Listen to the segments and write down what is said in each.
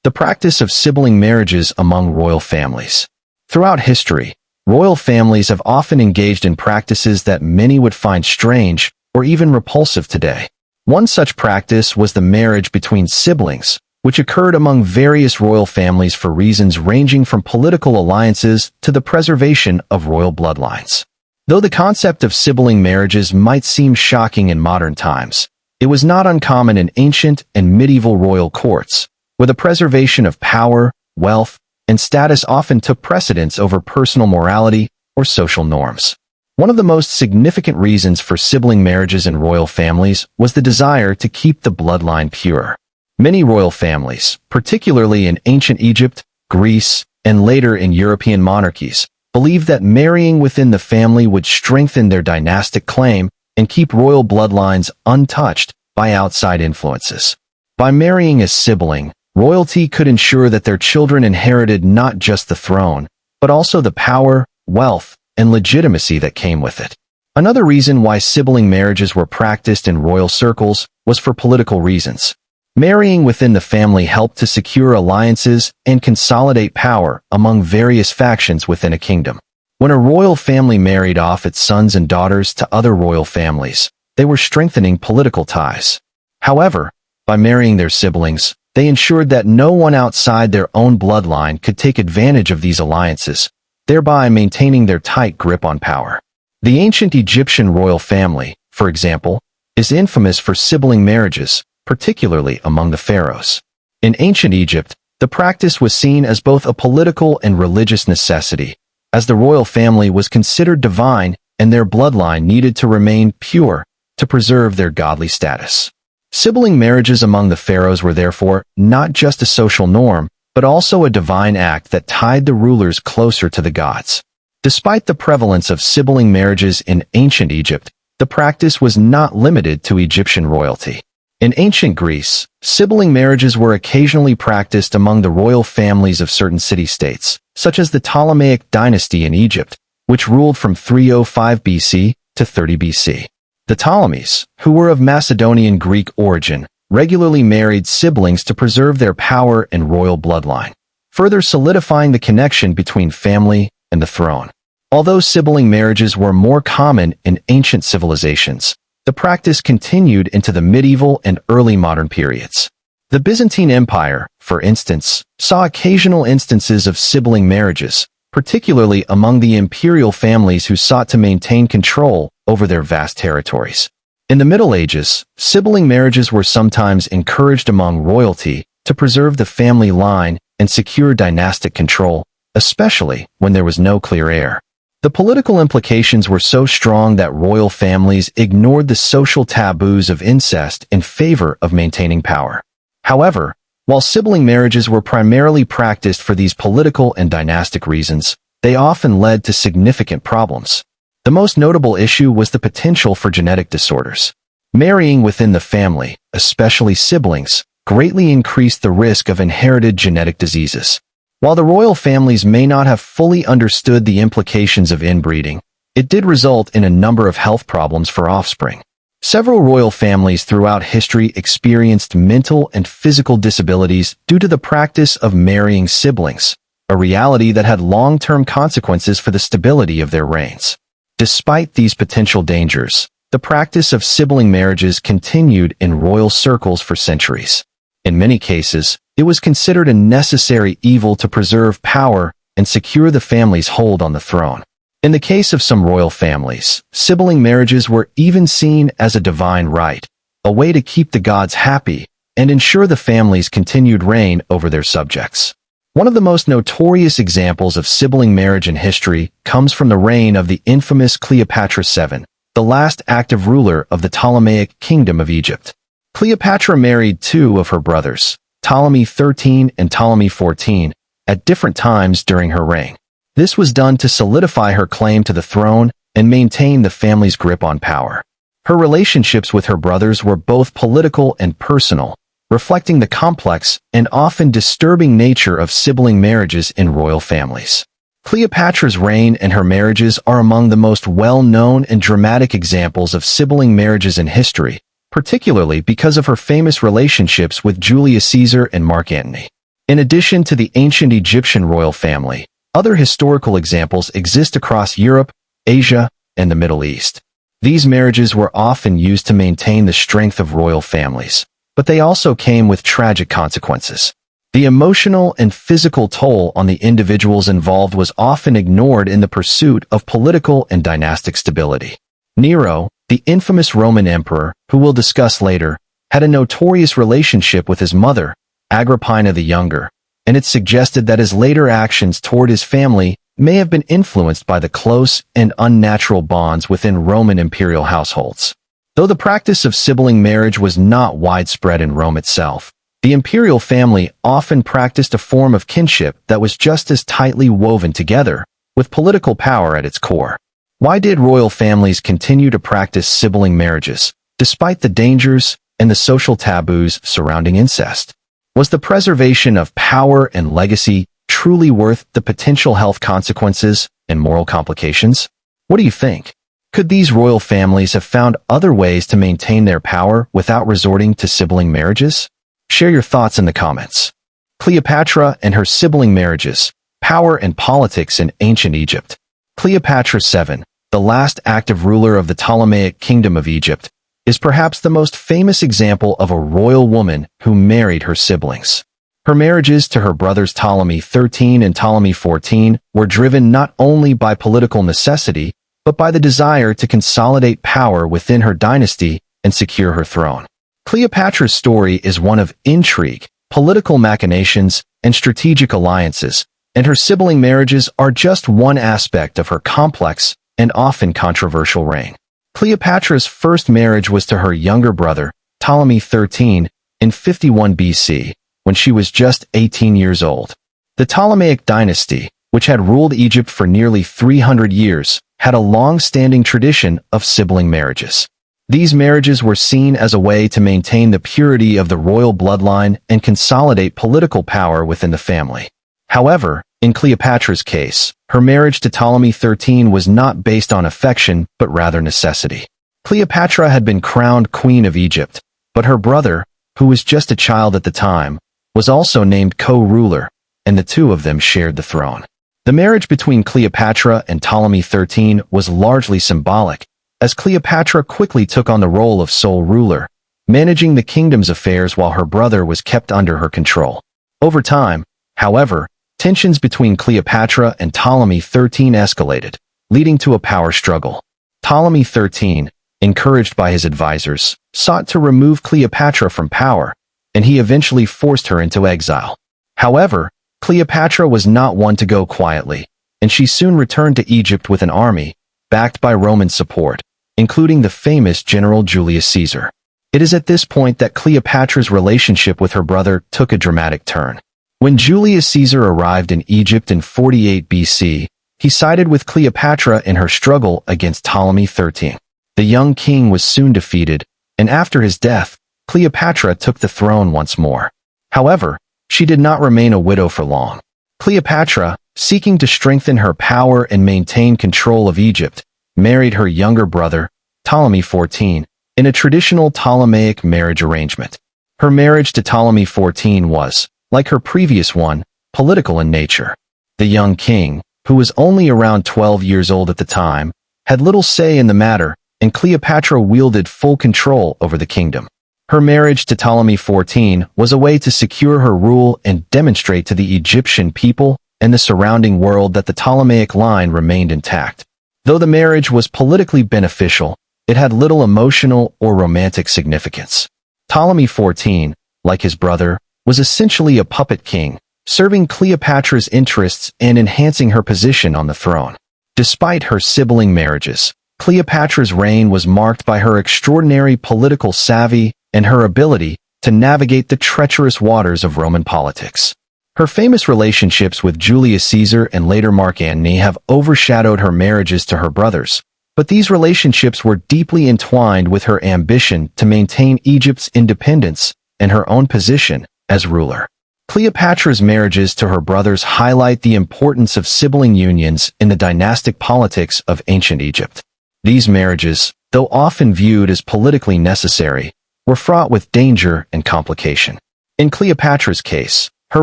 The practice of sibling marriages among royal families. Throughout history, royal families have often engaged in practices that many would find strange or even repulsive today. One such practice was the marriage between siblings, which occurred among various royal families for reasons ranging from political alliances to the preservation of royal bloodlines. Though the concept of sibling marriages might seem shocking in modern times, it was not uncommon in ancient and medieval royal courts, where the preservation of power, wealth, and status often took precedence over personal morality or social norms. One of the most significant reasons for sibling marriages in royal families was the desire to keep the bloodline pure. Many royal families, particularly in ancient Egypt, Greece, and later in European monarchies, believed that marrying within the family would strengthen their dynastic claim and keep royal bloodlines untouched by outside influences. By marrying a sibling, royalty could ensure that their children inherited not just the throne, but also the power, wealth, and legitimacy that came with it. Another reason why sibling marriages were practiced in royal circles was for political reasons. Marrying within the family helped to secure alliances and consolidate power among various factions within a kingdom. When a royal family married off its sons and daughters to other royal families, they were strengthening political ties. However, by marrying their siblings, they ensured that no one outside their own bloodline could take advantage of these alliances, thereby maintaining their tight grip on power. The ancient Egyptian royal family, for example, is infamous for sibling marriages, particularly among the pharaohs. In ancient Egypt, the practice was seen as both a political and religious necessity, as the royal family was considered divine and their bloodline needed to remain pure to preserve their godly status. Sibling marriages among the pharaohs were therefore not just a social norm, but also a divine act that tied the rulers closer to the gods. Despite the prevalence of sibling marriages in ancient Egypt, the practice was not limited to Egyptian royalty. In ancient Greece, sibling marriages were occasionally practiced among the royal families of certain city-states, such as the Ptolemaic dynasty in Egypt, which ruled from 305 BC to 30 BC. The Ptolemies, who were of Macedonian Greek origin, regularly married siblings to preserve their power and royal bloodline, further solidifying the connection between family and the throne. Although sibling marriages were more common in ancient civilizations, the practice continued into the medieval and early modern periods. The Byzantine Empire, for instance, saw occasional instances of sibling marriages, particularly among the imperial families who sought to maintain control over their vast territories. In the Middle Ages, sibling marriages were sometimes encouraged among royalty to preserve the family line and secure dynastic control, especially when there was no clear heir. The political implications were so strong that royal families ignored the social taboos of incest in favor of maintaining power. However, while sibling marriages were primarily practiced for these political and dynastic reasons, they often led to significant problems. The most notable issue was the potential for genetic disorders. Marrying within the family, especially siblings, greatly increased the risk of inherited genetic diseases. While the royal families may not have fully understood the implications of inbreeding, it did result in a number of health problems for offspring. Several royal families throughout history experienced mental and physical disabilities due to the practice of marrying siblings, a reality that had long-term consequences for the stability of their reigns. Despite these potential dangers, the practice of sibling marriages continued in royal circles for centuries. In many cases, it was considered a necessary evil to preserve power and secure the family's hold on the throne. In the case of some royal families, sibling marriages were even seen as a divine right, a way to keep the gods happy and ensure the family's continued reign over their subjects. One of the most notorious examples of sibling marriage in history comes from the reign of the infamous Cleopatra VII, the last active ruler of the Ptolemaic Kingdom of Egypt. Cleopatra married two of her brothers, Ptolemy XIII and Ptolemy XIV, at different times during her reign. This was done to solidify her claim to the throne and maintain the family's grip on power. Her relationships with her brothers were both political and personal, reflecting the complex and often disturbing nature of sibling marriages in royal families. Cleopatra's reign and her marriages are among the most well-known and dramatic examples of sibling marriages in history, particularly because of her famous relationships with Julius Caesar and Mark Antony. In addition to the ancient Egyptian royal family, other historical examples exist across Europe, Asia, and the Middle East. These marriages were often used to maintain the strength of royal families, but they also came with tragic consequences. The emotional and physical toll on the individuals involved was often ignored in the pursuit of political and dynastic stability. Nero, the infamous Roman emperor, who we'll discuss later, had a notorious relationship with his mother, Agrippina the Younger, and it's suggested that his later actions toward his family may have been influenced by the close and unnatural bonds within Roman imperial households. Though the practice of sibling marriage was not widespread in Rome itself, the imperial family often practiced a form of kinship that was just as tightly woven together, with political power at its core. Why did royal families continue to practice sibling marriages, despite the dangers and the social taboos surrounding incest? Was the preservation of power and legacy truly worth the potential health consequences and moral complications? What do you think? Could these royal families have found other ways to maintain their power without resorting to sibling marriages? Share your thoughts in the comments. Cleopatra and her sibling marriages, power and politics in ancient Egypt. Cleopatra VII, the last active ruler of the Ptolemaic Kingdom of Egypt, is perhaps the most famous example of a royal woman who married her siblings. Her marriages to her brothers Ptolemy XIII and Ptolemy XIV were driven not only by political necessity, but by the desire to consolidate power within her dynasty and secure her throne. Cleopatra's story is one of intrigue, political machinations, and strategic alliances, and her sibling marriages are just one aspect of her complex and often controversial reign. Cleopatra's first marriage was to her younger brother, Ptolemy XIII, in 51 BC, when she was just 18 years old. The Ptolemaic dynasty, which had ruled Egypt for nearly 300 years, had a long-standing tradition of sibling marriages. These marriages were seen as a way to maintain the purity of the royal bloodline and consolidate political power within the family. However, in Cleopatra's case, her marriage to Ptolemy XIII was not based on affection but rather necessity. Cleopatra had been crowned Queen of Egypt, but her brother, who was just a child at the time, was also named co-ruler, and the two of them shared the throne. The marriage between Cleopatra and Ptolemy XIII was largely symbolic, as Cleopatra quickly took on the role of sole ruler, managing the kingdom's affairs while her brother was kept under her control. Over time, however, tensions between Cleopatra and Ptolemy XIII escalated, leading to a power struggle. Ptolemy XIII, encouraged by his advisors, sought to remove Cleopatra from power, and he eventually forced her into exile. However, Cleopatra was not one to go quietly, and she soon returned to Egypt with an army, backed by Roman support, including the famous General Julius Caesar. It is at this point that Cleopatra's relationship with her brother took a dramatic turn. When Julius Caesar arrived in Egypt in 48 BC, he sided with Cleopatra in her struggle against Ptolemy XIII. The young king was soon defeated, and after his death, Cleopatra took the throne once more. However, she did not remain a widow for long. Cleopatra, seeking to strengthen her power and maintain control of Egypt, married her younger brother, Ptolemy XIV, in a traditional Ptolemaic marriage arrangement. Her marriage to Ptolemy XIV was, like her previous one, political in nature. The young king, who was only around 12 years old at the time, had little say in the matter, and Cleopatra wielded full control over the kingdom. Her marriage to Ptolemy XIV was a way to secure her rule and demonstrate to the Egyptian people and the surrounding world that the Ptolemaic line remained intact. Though the marriage was politically beneficial, it had little emotional or romantic significance. Ptolemy XIV, like his brother, was essentially a puppet king, serving Cleopatra's interests and enhancing her position on the throne. Despite her sibling marriages, Cleopatra's reign was marked by her extraordinary political savvy and her ability to navigate the treacherous waters of Roman politics. Her famous relationships with Julius Caesar and later Mark Antony have overshadowed her marriages to her brothers, but these relationships were deeply entwined with her ambition to maintain Egypt's independence and her own position as ruler. Cleopatra's marriages to her brothers highlight the importance of sibling unions in the dynastic politics of ancient Egypt. These marriages, though often viewed as politically necessary, were fraught with danger and complication. In Cleopatra's case, Her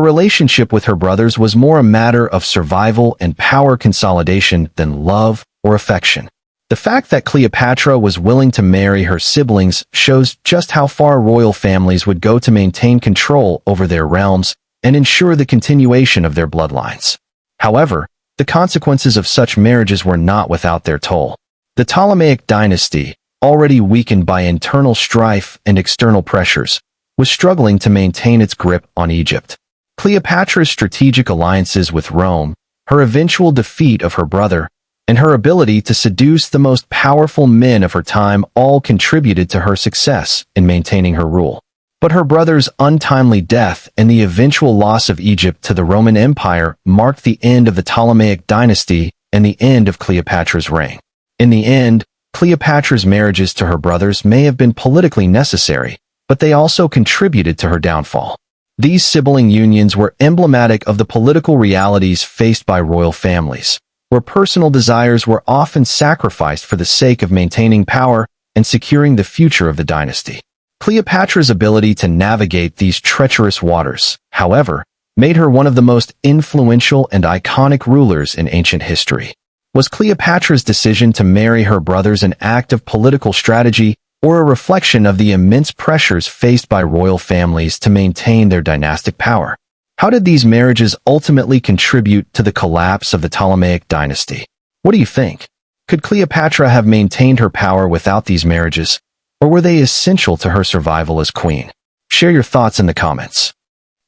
relationship with her brothers was more a matter of survival and power consolidation than love or affection. The fact that Cleopatra was willing to marry her siblings shows just how far royal families would go to maintain control over their realms and ensure the continuation of their bloodlines. However, the consequences of such marriages were not without their toll. The Ptolemaic dynasty, already weakened by internal strife and external pressures, was struggling to maintain its grip on Egypt. Cleopatra's strategic alliances with Rome, her eventual defeat of her brother, and her ability to seduce the most powerful men of her time all contributed to her success in maintaining her rule. But her brother's untimely death and the eventual loss of Egypt to the Roman Empire marked the end of the Ptolemaic dynasty and the end of Cleopatra's reign. In the end, Cleopatra's marriages to her brothers may have been politically necessary, but they also contributed to her downfall. These sibling unions were emblematic of the political realities faced by royal families, where personal desires were often sacrificed for the sake of maintaining power and securing the future of the dynasty. Cleopatra's ability to navigate these treacherous waters, however, made her one of the most influential and iconic rulers in ancient history. Was Cleopatra's decision to marry her brothers an act of political strategy or a reflection of the immense pressures faced by royal families to maintain their dynastic power? How did these marriages ultimately contribute to the collapse of the Ptolemaic dynasty? What do you think? Could Cleopatra have maintained her power without these marriages, or were they essential to her survival as queen? Share your thoughts in the comments.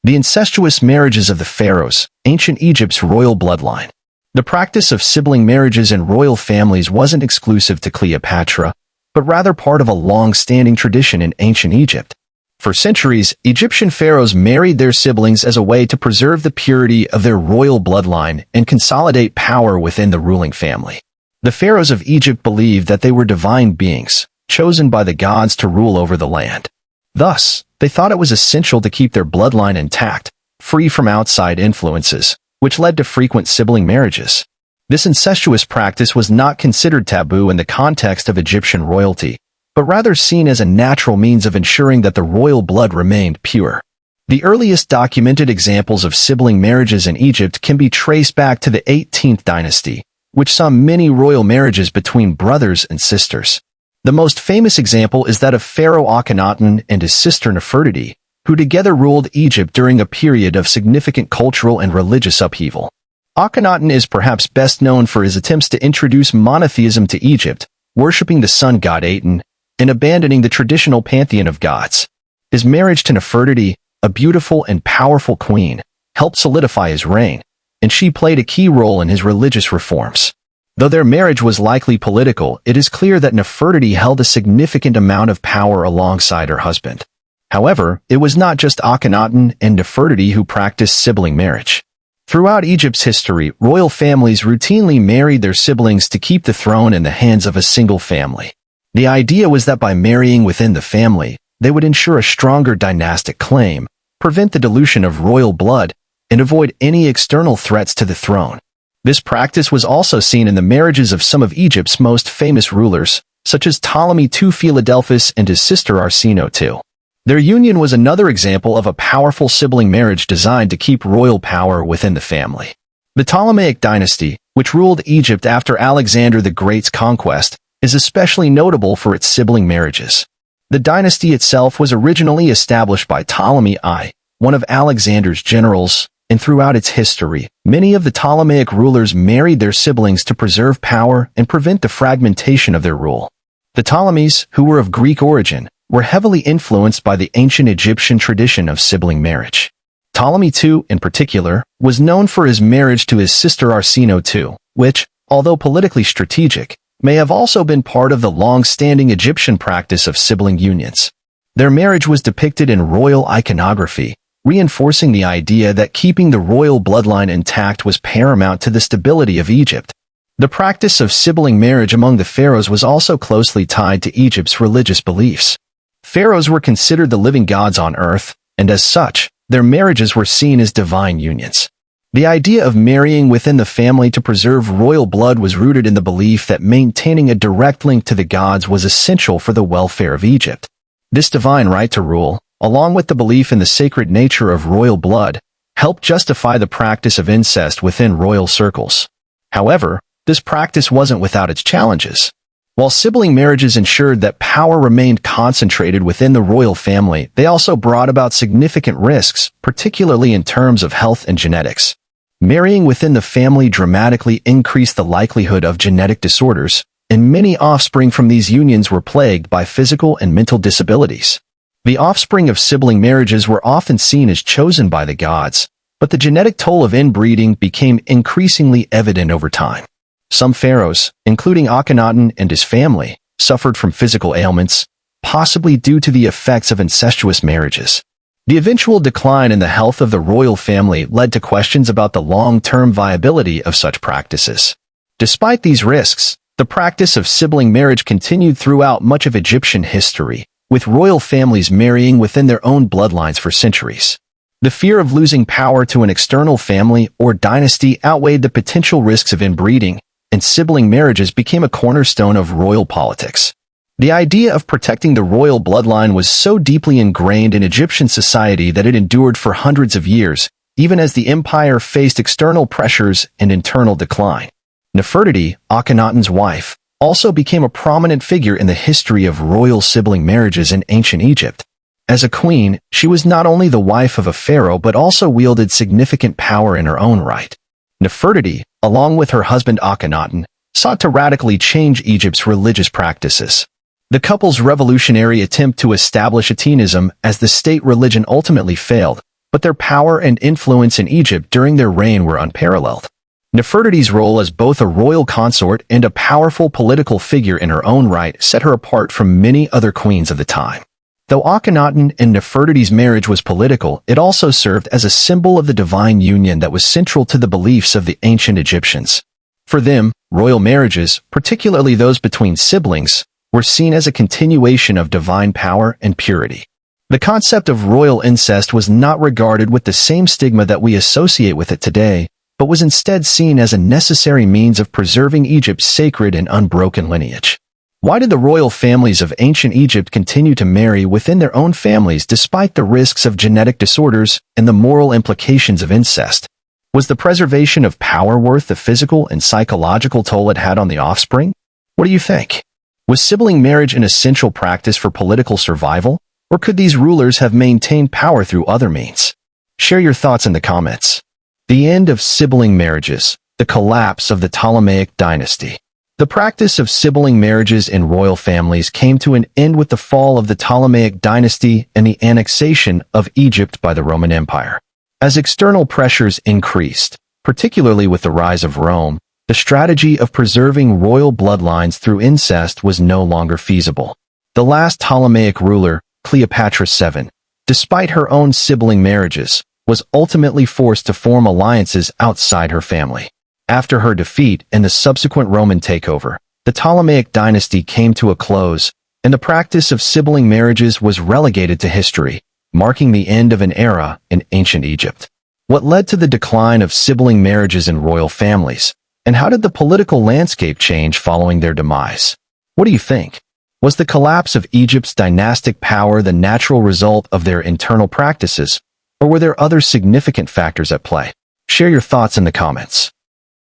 The incestuous marriages of the pharaohs, ancient Egypt's royal bloodline. The practice of sibling marriages in royal families wasn't exclusive to Cleopatra, but rather part of a long-standing tradition in ancient Egypt. For centuries, Egyptian pharaohs married their siblings as a way to preserve the purity of their royal bloodline and consolidate power within the ruling family. The pharaohs of Egypt believed that they were divine beings, chosen by the gods to rule over the land. Thus, they thought it was essential to keep their bloodline intact, free from outside influences, which led to frequent sibling marriages. This incestuous practice was not considered taboo in the context of Egyptian royalty, but rather seen as a natural means of ensuring that the royal blood remained pure. The earliest documented examples of sibling marriages in Egypt can be traced back to the 18th dynasty, which saw many royal marriages between brothers and sisters. The most famous example is that of Pharaoh Akhenaten and his sister Nefertiti, who together ruled Egypt during a period of significant cultural and religious upheaval. Akhenaten is perhaps best known for his attempts to introduce monotheism to Egypt, worshipping the sun god Aten, and abandoning the traditional pantheon of gods. His marriage to Nefertiti, a beautiful and powerful queen, helped solidify his reign, and she played a key role in his religious reforms. Though their marriage was likely political, it is clear that Nefertiti held a significant amount of power alongside her husband. However, it was not just Akhenaten and Nefertiti who practiced sibling marriage. Throughout Egypt's history, royal families routinely married their siblings to keep the throne in the hands of a single family. The idea was that by marrying within the family, they would ensure a stronger dynastic claim, prevent the dilution of royal blood, and avoid any external threats to the throne. This practice was also seen in the marriages of some of Egypt's most famous rulers, such as Ptolemy II Philadelphus and his sister Arsinoe II. Their union was another example of a powerful sibling marriage designed to keep royal power within the family. The Ptolemaic dynasty, which ruled Egypt after Alexander the Great's conquest, is especially notable for its sibling marriages. The dynasty itself was originally established by Ptolemy I, one of Alexander's generals, and throughout its history, many of the Ptolemaic rulers married their siblings to preserve power and prevent the fragmentation of their rule. The Ptolemies, who were of Greek origin, were heavily influenced by the ancient Egyptian tradition of sibling marriage. Ptolemy II, in particular, was known for his marriage to his sister Arsinoe II, which, although politically strategic, may have also been part of the long-standing Egyptian practice of sibling unions. Their marriage was depicted in royal iconography, reinforcing the idea that keeping the royal bloodline intact was paramount to the stability of Egypt. The practice of sibling marriage among the pharaohs was also closely tied to Egypt's religious beliefs. Pharaohs were considered the living gods on earth, and as such, their marriages were seen as divine unions. The idea of marrying within the family to preserve royal blood was rooted in the belief that maintaining a direct link to the gods was essential for the welfare of Egypt. This divine right to rule, along with the belief in the sacred nature of royal blood, helped justify the practice of incest within royal circles. However, this practice wasn't without its challenges. While sibling marriages ensured that power remained concentrated within the royal family, they also brought about significant risks, particularly in terms of health and genetics. Marrying within the family dramatically increased the likelihood of genetic disorders, and many offspring from these unions were plagued by physical and mental disabilities. The offspring of sibling marriages were often seen as chosen by the gods, but the genetic toll of inbreeding became increasingly evident over time. Some pharaohs, including Akhenaten and his family, suffered from physical ailments, possibly due to the effects of incestuous marriages. The eventual decline in the health of the royal family led to questions about the long-term viability of such practices. Despite these risks, the practice of sibling marriage continued throughout much of Egyptian history, with royal families marrying within their own bloodlines for centuries. The fear of losing power to an external family or dynasty outweighed the potential risks of inbreeding, and sibling marriages became a cornerstone of royal politics. The idea of protecting the royal bloodline was so deeply ingrained in Egyptian society that it endured for hundreds of years, even as the empire faced external pressures and internal decline. Nefertiti, Akhenaten's wife, also became a prominent figure in the history of royal sibling marriages in ancient Egypt. As a queen, she was not only the wife of a pharaoh but also wielded significant power in her own right. Nefertiti, along with her husband Akhenaten, sought to radically change Egypt's religious practices. The couple's revolutionary attempt to establish Atenism as the state religion ultimately failed, but their power and influence in Egypt during their reign were unparalleled. Nefertiti's role as both a royal consort and a powerful political figure in her own right set her apart from many other queens of the time. Though Akhenaten and Nefertiti's marriage was political, it also served as a symbol of the divine union that was central to the beliefs of the ancient Egyptians. For them, royal marriages, particularly those between siblings, were seen as a continuation of divine power and purity. The concept of royal incest was not regarded with the same stigma that we associate with it today, but was instead seen as a necessary means of preserving Egypt's sacred and unbroken lineage. Why did the royal families of ancient Egypt continue to marry within their own families despite the risks of genetic disorders and the moral implications of incest? Was the preservation of power worth the physical and psychological toll it had on the offspring? What do you think? Was sibling marriage an essential practice for political survival, or could these rulers have maintained power through other means? Share your thoughts in the comments. The end of sibling marriages, the collapse of the Ptolemaic dynasty. The practice of sibling marriages in royal families came to an end with the fall of the Ptolemaic dynasty and the annexation of Egypt by the Roman Empire. As external pressures increased, particularly with the rise of Rome, the strategy of preserving royal bloodlines through incest was no longer feasible. The last Ptolemaic ruler, Cleopatra VII, despite her own sibling marriages, was ultimately forced to form alliances outside her family. After her defeat and the subsequent Roman takeover, the Ptolemaic dynasty came to a close, and the practice of sibling marriages was relegated to history, marking the end of an era in ancient Egypt. What led to the decline of sibling marriages in royal families, and how did the political landscape change following their demise? What do you think? Was the collapse of Egypt's dynastic power the natural result of their internal practices, or were there other significant factors at play? Share your thoughts in the comments.